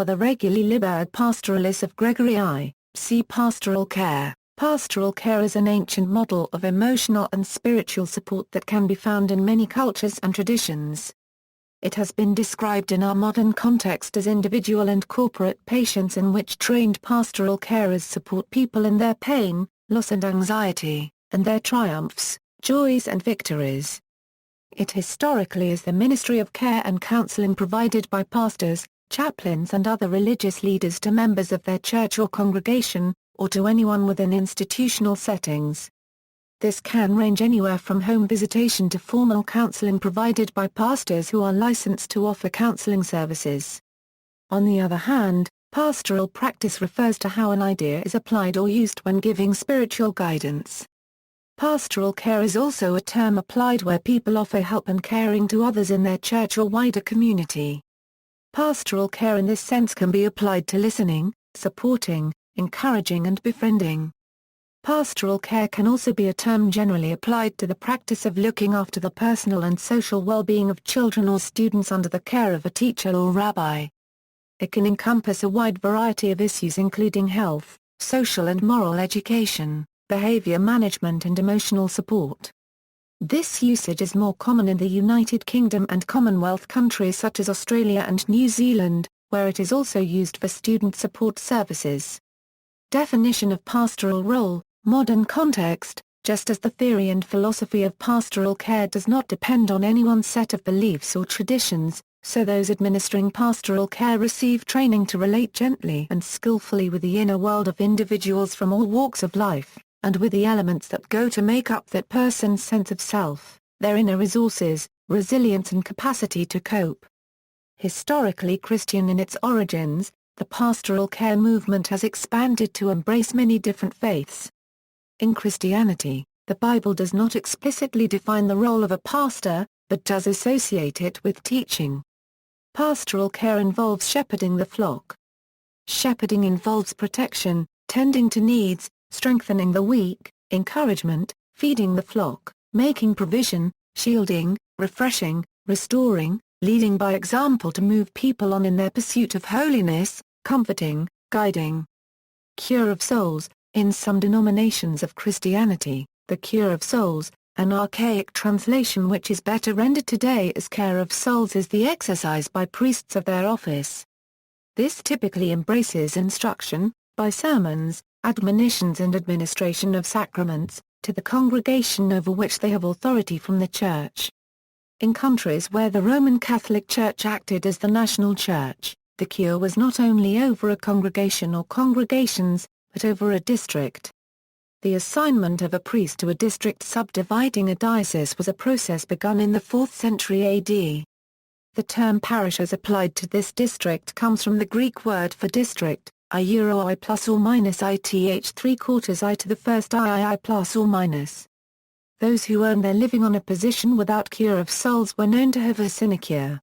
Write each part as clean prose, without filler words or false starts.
for the Regulae liber pastoralis of Gregory I, see Pastoral Care. Pastoral care is an ancient model of emotional and spiritual support that can be found in many cultures and traditions. It has been described in our modern context as individual and corporate patients, in which trained pastoral carers support people in their pain, loss and anxiety, and their triumphs, joys and victories. It historically is the ministry of care and counseling provided by pastors, chaplains and other religious leaders to members of their church or congregation, or to anyone within institutional settings. This can range anywhere from home visitation to formal counseling provided by pastors who are licensed to offer counseling services. On the other hand, pastoral practice refers to how an idea is applied or used when giving spiritual guidance. Pastoral care is also a term applied where people offer help and caring to others in their church or wider community. Pastoral care in this sense can be applied to listening, supporting, encouraging and befriending. Pastoral care can also be a term generally applied to the practice of looking after the personal and social well-being of children or students under the care of a teacher or rabbi. It can encompass a wide variety of issues including health, social and moral education, behavior management and emotional support. This usage is more common in the United Kingdom and Commonwealth countries such as Australia and New Zealand, where it is also used for student support services. Definition of pastoral role. Modern context. Just as the theory and philosophy of pastoral care does not depend on any one set of beliefs or traditions, so those administering pastoral care receive training to relate gently and skillfully with the inner world of individuals from all walks of life, and with the elements that go to make up that person's sense of self, their inner resources, resilience and capacity to cope. Historically Christian in its origins, the pastoral care movement has expanded to embrace many different faiths. In Christianity, the Bible does not explicitly define the role of a pastor, but does associate it with teaching. Pastoral care involves shepherding the flock. Shepherding involves protection, tending to needs, strengthening the weak, encouragement, feeding the flock, making provision, shielding, refreshing, restoring, leading by example to move people on in their pursuit of holiness, comforting, guiding. Cure of souls. In some denominations of Christianity, the cure of souls, an archaic translation which is better rendered today as care of souls, is the exercise by priests of their office. This typically embraces instruction, by sermons, admonitions and administration of sacraments, to the congregation over which they have authority from the Church. In countries where the Roman Catholic Church acted as the national church, the cure was not only over a congregation or congregations, but over a district. The assignment of a priest to a district subdividing a diocese was a process begun in the 4th century AD. The term parish as applied to this district comes from the Greek word for district, I plus or minus ith 3/4 I to the first I plus or minus. Those who earned their living on a position without cure of souls were known to have a sinecure.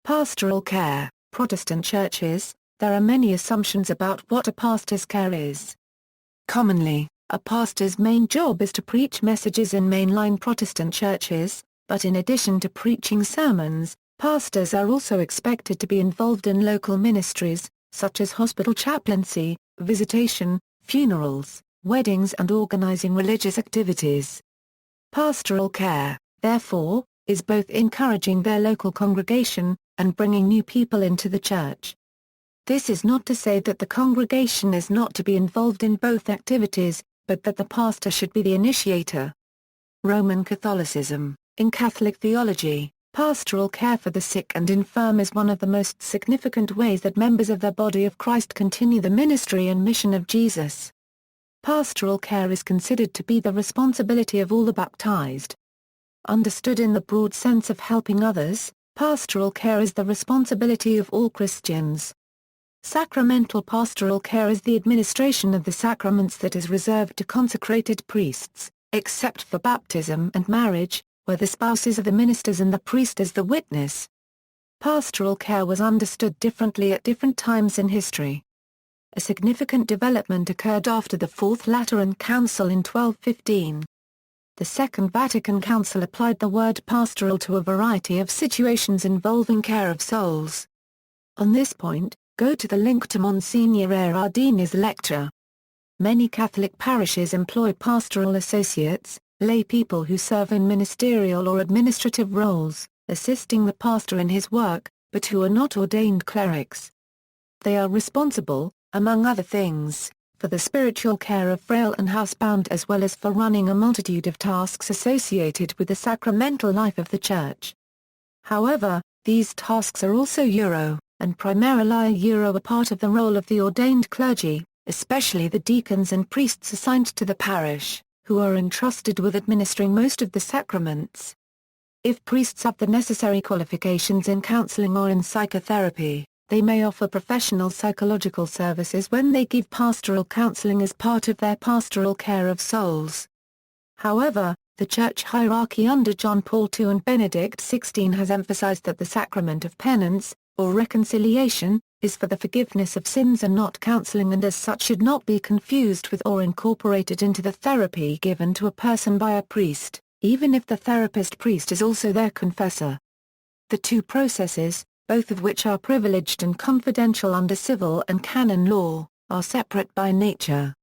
Pastoral care. Protestant churches. There are many assumptions about what a pastor's care is. Commonly, a pastor's main job is to preach messages in mainline Protestant churches, but in addition to preaching sermons, pastors are also expected to be involved in local ministries, such as hospital chaplaincy, visitation, funerals, weddings and organizing religious activities. Pastoral care, therefore, is both encouraging their local congregation, and bringing new people into the church. This is not to say that the congregation is not to be involved in both activities, but that the pastor should be the initiator. Roman Catholicism. In Catholic theology, pastoral care for the sick and infirm is one of the most significant ways that members of the body of Christ continue the ministry and mission of Jesus. Pastoral care is considered to be the responsibility of all the baptized. Understood in the broad sense of helping others, pastoral care is the responsibility of all Christians. Sacramental pastoral care is the administration of the sacraments that is reserved to consecrated priests, except for baptism and marriage, where the spouses are the ministers and the priest is the witness. Pastoral care was understood differently at different times in history. A significant development occurred after the Fourth Lateran Council in 1215. The Second Vatican Council applied the word pastoral to a variety of situations involving care of souls. On this point, Go to the link to Monsignor Erardini's lecture. Many Catholic parishes employ pastoral associates, lay people who serve in ministerial or administrative roles, assisting the pastor in his work, but who are not ordained clerics. They are responsible, among other things, for the spiritual care of frail and housebound as well as for running a multitude of tasks associated with the sacramental life of the Church. However, these tasks are also and primarily a part of the role of the ordained clergy, especially the deacons and priests assigned to the parish, who are entrusted with administering most of the sacraments. If priests have the necessary qualifications in counseling or in psychotherapy, they may offer professional psychological services when they give pastoral counseling as part of their pastoral care of souls. However, the Church hierarchy under John Paul II and Benedict XVI has emphasized that the sacrament of penance, or reconciliation, is for the forgiveness of sins and not counseling, and as such should not be confused with or incorporated into the therapy given to a person by a priest, even if the therapist priest is also their confessor. The two processes, both of which are privileged and confidential under civil and canon law, are separate by nature.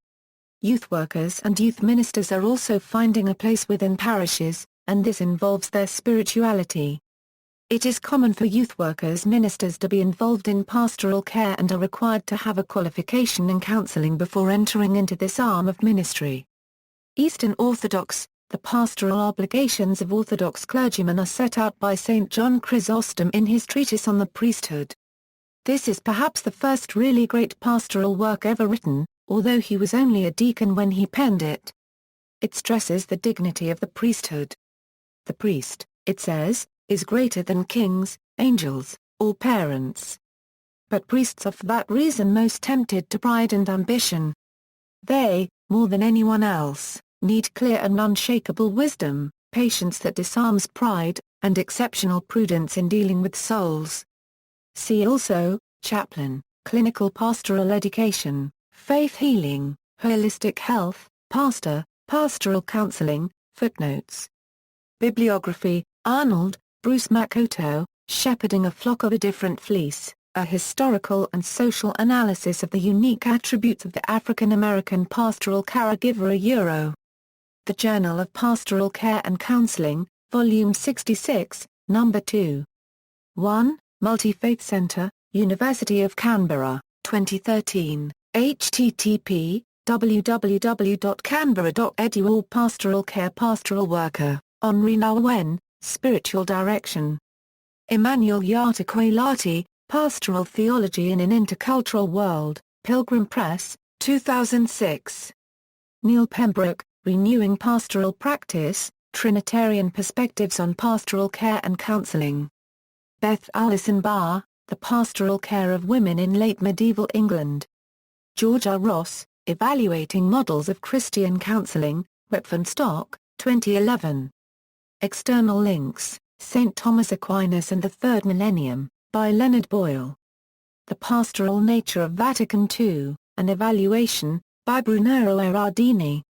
Youth workers and youth ministers are also finding a place within parishes, and this involves their spirituality. It is common for youth workers ministers to be involved in pastoral care and are required to have a qualification in counseling before entering into this arm of ministry. Eastern Orthodox, the pastoral obligations of Orthodox clergymen are set out by St. John Chrysostom in his treatise on the priesthood. This is perhaps the first really great pastoral work ever written, although he was only a deacon when he penned it. It stresses the dignity of the priesthood. The priest, it says, is greater than kings, angels, or parents. But priests are for that reason most tempted to pride and ambition. They, more than anyone else, need clear and unshakable wisdom, patience that disarms pride, and exceptional prudence in dealing with souls. See also, chaplain, clinical pastoral education, faith healing, holistic health, pastor, pastoral counseling, footnotes. Bibliography, Arnold, Bruce Makoto, Shepherding a Flock of a Different Fleece, A Historical and Social Analysis of the Unique Attributes of the African American Pastoral Caregiver Euro. The Journal of Pastoral Care and Counseling, Volume 66, No. 2. 1, Multi-Faith Centre, University of Canberra, 2013, http, www.canberra.edu. Pastoral Care Pastoral Worker, Henri Nouwen, Spiritual Direction. Emmanuel Yartaquailati, Pastoral Theology in an Intercultural World, Pilgrim Press, 2006. Neil Pembroke, Renewing Pastoral Practice, Trinitarian Perspectives on Pastoral Care and Counseling. Beth Allison Barr, The Pastoral Care of Women in Late Medieval England. Georgia Ross, Evaluating Models of Christian Counseling, Whitford Stock, 2011. External links, St. Thomas Aquinas and the Third Millennium, by Leonard Boyle. The Pastoral Nature of Vatican II, An Evaluation, by Brunero Erardini.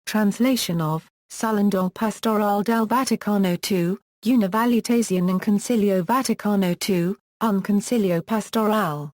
Translation of, Salendo Pastorale del Vaticano II, Una Valutazione in Concilio Vaticano II, Un Concilio Pastorale.